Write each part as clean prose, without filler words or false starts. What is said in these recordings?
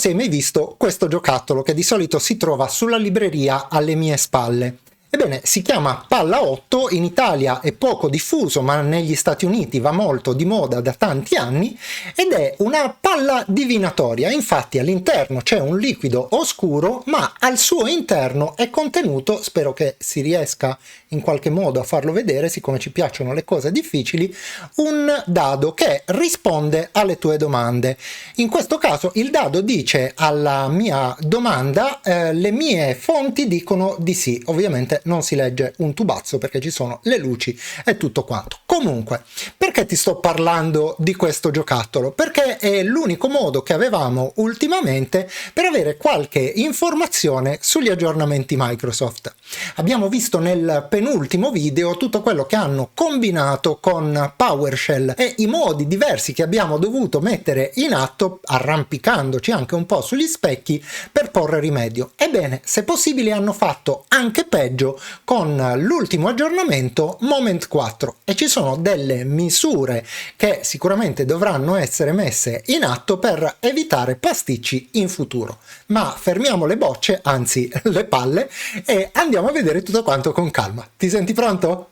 se hai mai visto questo giocattolo che di solito si trova sulla libreria alle mie spalle. Ebbene, si chiama Palla 8, in Italia è poco diffuso, ma negli Stati Uniti va molto di moda da tanti anni, ed è una palla divinatoria. Infatti all'interno c'è un liquido oscuro, ma al suo interno è contenuto, spero che si riesca in qualche modo a farlo vedere, siccome ci piacciono le cose difficili, un dado che risponde alle tue domande. In questo caso il dado dice alla mia domanda, le mie fonti dicono di sì. Ovviamente non si legge un tubazzo perché ci sono le luci e tutto quanto. Comunque, perché ti sto parlando di questo giocattolo? Perché è l'unico modo che avevamo ultimamente per avere qualche informazione sugli aggiornamenti Microsoft. Abbiamo visto nel penultimo video tutto quello che hanno combinato con PowerShell e i modi diversi che abbiamo dovuto mettere in atto, arrampicandoci anche un po' sugli specchi per porre rimedio. Ebbene, se possibile hanno fatto anche peggio con l'ultimo aggiornamento Moment 4 e ci sono delle misure che sicuramente dovranno essere messe in atto per evitare pasticci in futuro. Ma fermiamo le bocce, anzi le palle, e andiamo a vedere tutto quanto con calma. Ti senti pronto?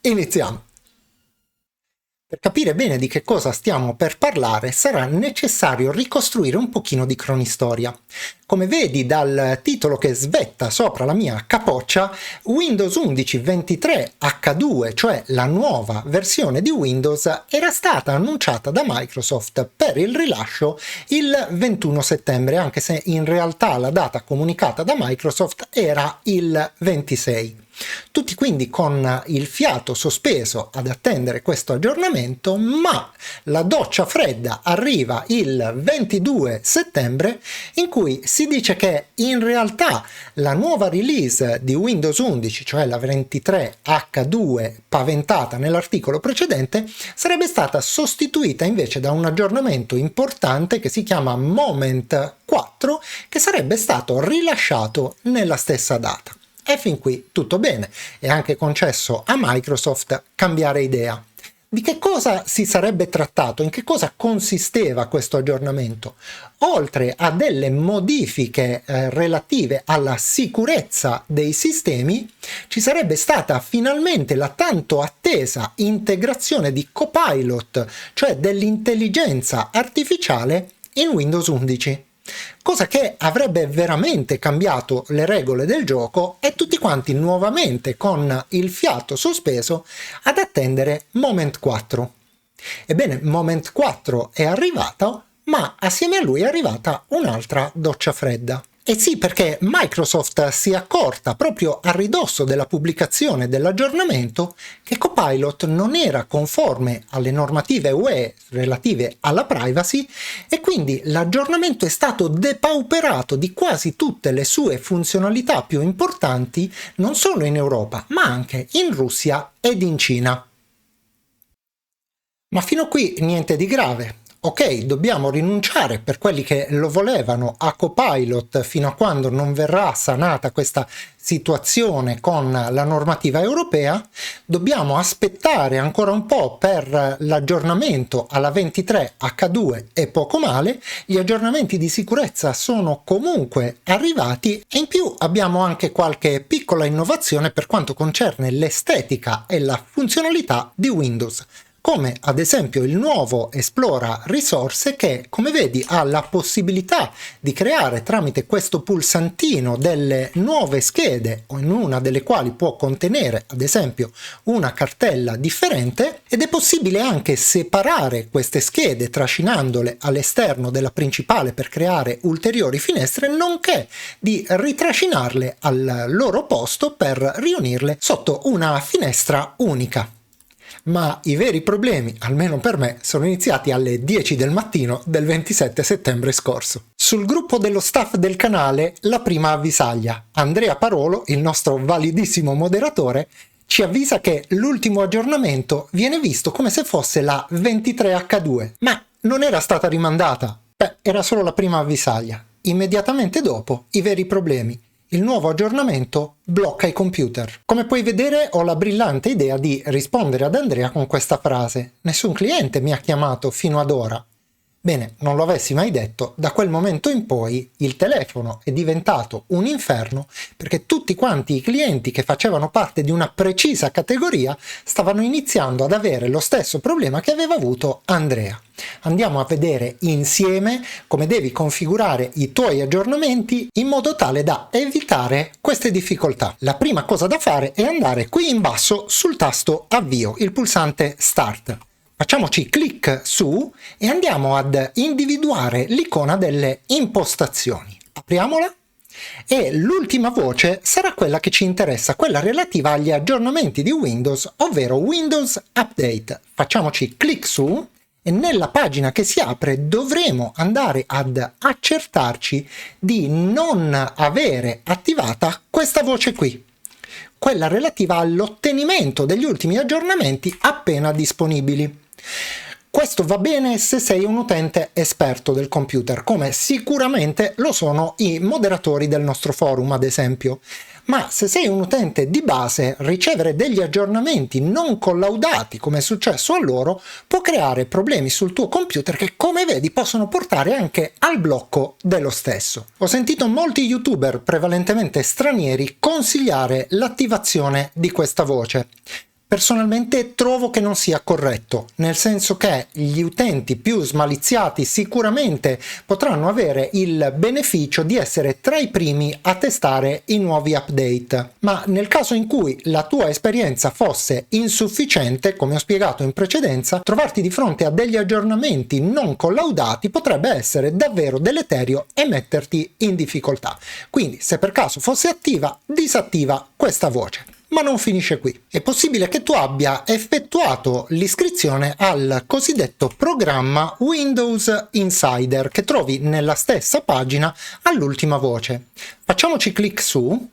Iniziamo! Per capire bene di che cosa stiamo per parlare sarà necessario ricostruire un pochino di cronistoria. Come vedi dal titolo che svetta sopra la mia capoccia, Windows 11 23H2, cioè la nuova versione di Windows, era stata annunciata da Microsoft per il rilascio il 21 settembre, anche se in realtà la data comunicata da Microsoft era il 26. Tutti quindi con il fiato sospeso ad attendere questo aggiornamento, ma la doccia fredda arriva il 22 settembre in cui si dice che in realtà la nuova release di Windows 11, cioè la 23H2 paventata nell'articolo precedente, sarebbe stata sostituita invece da un aggiornamento importante che si chiama Moment 4, che sarebbe stato rilasciato nella stessa data. E fin qui tutto bene, è anche concesso a Microsoft cambiare idea. Di che cosa si sarebbe trattato? In che cosa consisteva questo aggiornamento? Oltre a delle modifiche relative alla sicurezza dei sistemi, ci sarebbe stata finalmente la tanto attesa integrazione di Copilot, cioè dell'intelligenza artificiale in Windows 11. Cosa che avrebbe veramente cambiato le regole del gioco e tutti quanti nuovamente con il fiato sospeso ad attendere Moment 4. Ebbene, Moment 4 è arrivato, ma assieme a lui è arrivata un'altra doccia fredda. E sì, perché Microsoft si è accorta proprio a ridosso della pubblicazione dell'aggiornamento che Copilot non era conforme alle normative UE relative alla privacy e quindi l'aggiornamento è stato depauperato di quasi tutte le sue funzionalità più importanti non solo in Europa ma anche in Russia ed in Cina. Ma fino a qui niente di grave. Ok, dobbiamo rinunciare per quelli che lo volevano a Copilot fino a quando non verrà sanata questa situazione con la normativa europea. Dobbiamo aspettare ancora un po' per l'aggiornamento alla 23H2 e poco male. Gli aggiornamenti di sicurezza sono comunque arrivati e in più abbiamo anche qualche piccola innovazione per quanto concerne l'estetica e la funzionalità di Windows, come ad esempio il nuovo Esplora risorse che, come vedi, ha la possibilità di creare tramite questo pulsantino delle nuove schede, ognuna delle quali può contenere ad esempio una cartella differente, ed è possibile anche separare queste schede trascinandole all'esterno della principale per creare ulteriori finestre, nonché di ritrascinarle al loro posto per riunirle sotto una finestra unica. Ma i veri problemi, almeno per me, sono iniziati alle 10 del mattino del 27 settembre scorso. Sul gruppo dello staff del canale, la prima avvisaglia. Andrea Parolo, il nostro validissimo moderatore, ci avvisa che l'ultimo aggiornamento viene visto come se fosse la 23H2, ma non era stata rimandata. Era solo la prima avvisaglia. Immediatamente dopo, i veri problemi. Il nuovo aggiornamento blocca i computer. Come puoi vedere, ho la brillante idea di rispondere ad Andrea con questa frase: nessun cliente mi ha chiamato fino ad ora. Bene, non lo avessi mai detto, da quel momento in poi il telefono è diventato un inferno perché tutti quanti i clienti che facevano parte di una precisa categoria stavano iniziando ad avere lo stesso problema che aveva avuto Andrea. Andiamo a vedere insieme come devi configurare i tuoi aggiornamenti in modo tale da evitare queste difficoltà. La prima cosa da fare è andare qui in basso sul tasto avvio, il pulsante Start. Facciamoci clic su e andiamo ad individuare l'icona delle impostazioni. Apriamola e l'ultima voce sarà quella che ci interessa, quella relativa agli aggiornamenti di Windows, ovvero Windows Update. Facciamoci clic su e nella pagina che si apre dovremo andare ad accertarci di non avere attivata questa voce qui, quella relativa all'ottenimento degli ultimi aggiornamenti appena disponibili. Questo va bene se sei un utente esperto del computer, come sicuramente lo sono i moderatori del nostro forum, ad esempio. Ma se sei un utente di base, ricevere degli aggiornamenti non collaudati, come è successo a loro, può creare problemi sul tuo computer che, come vedi, possono portare anche al blocco dello stesso. Ho sentito molti youtuber, prevalentemente stranieri, consigliare l'attivazione di questa voce. Personalmente trovo che non sia corretto, nel senso che gli utenti più smaliziati sicuramente potranno avere il beneficio di essere tra i primi a testare i nuovi update, ma nel caso in cui la tua esperienza fosse insufficiente, come ho spiegato in precedenza, trovarti di fronte a degli aggiornamenti non collaudati potrebbe essere davvero deleterio e metterti in difficoltà. Quindi, se per caso fosse attiva, disattiva questa voce. Ma non finisce qui. È possibile che tu abbia effettuato l'iscrizione al cosiddetto programma Windows Insider che trovi nella stessa pagina all'ultima voce. Facciamoci clic su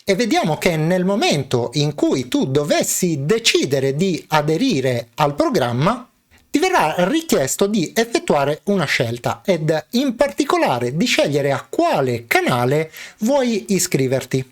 e vediamo che nel momento in cui tu dovessi decidere di aderire al programma, ti verrà richiesto di effettuare una scelta ed in particolare di scegliere a quale canale vuoi iscriverti.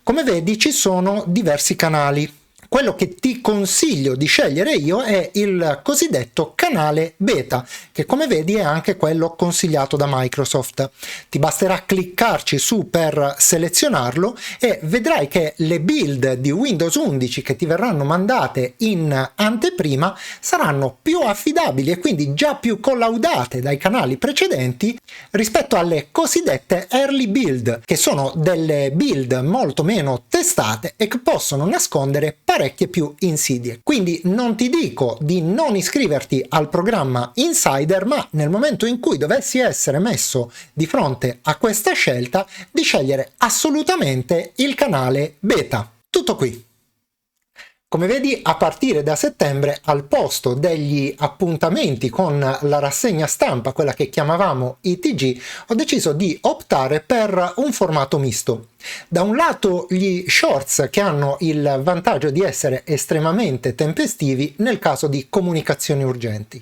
Come vedi ci sono diversi canali. Quello che ti consiglio di scegliere io è il cosiddetto canale beta, che come vedi è anche quello consigliato da Microsoft. Ti basterà cliccarci su per selezionarlo e vedrai che le build di Windows 11 che ti verranno mandate in anteprima saranno più affidabili e quindi già più collaudate dai canali precedenti rispetto alle cosiddette early build, che sono delle build molto meno testate e che possono nascondere parecchie più insidie. Quindi non ti dico di non iscriverti al programma Insider, ma nel momento in cui dovessi essere messo di fronte a questa scelta, di scegliere assolutamente il canale beta. Tutto qui. Come vedi, a partire da settembre, al posto degli appuntamenti con la rassegna stampa, quella che chiamavamo ITG, ho deciso di optare per un formato misto. Da un lato gli shorts, che hanno il vantaggio di essere estremamente tempestivi nel caso di comunicazioni urgenti.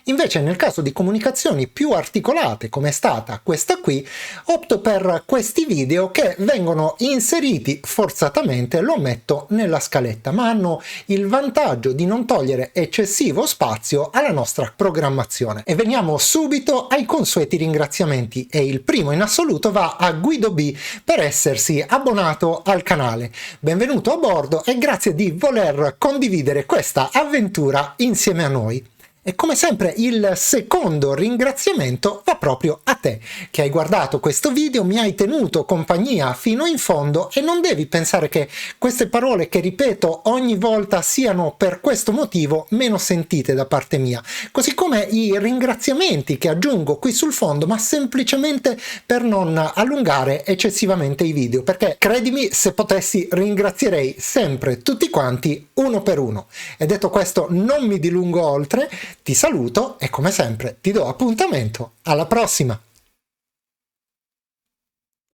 Invece nel caso di comunicazioni più articolate, come è stata questa qui, opto per questi video che vengono inseriti forzatamente, lo metto nella scaletta, ma hanno il vantaggio di non togliere eccessivo spazio alla nostra programmazione. E veniamo subito ai consueti ringraziamenti, e il primo in assoluto va a Guido B per essersi abbonato al canale. Benvenuto a bordo e grazie di voler condividere questa avventura insieme a noi. E come sempre il secondo ringraziamento va proprio a te, che hai guardato questo video, mi hai tenuto compagnia fino in fondo e non devi pensare che queste parole che ripeto ogni volta siano per questo motivo meno sentite da parte mia, così come i ringraziamenti che aggiungo qui sul fondo, ma semplicemente per non allungare eccessivamente i video, perché credimi, se potessi ringrazierei sempre tutti quanti uno per uno. E detto questo non mi dilungo oltre, ti saluto e come sempre ti do appuntamento alla prossima!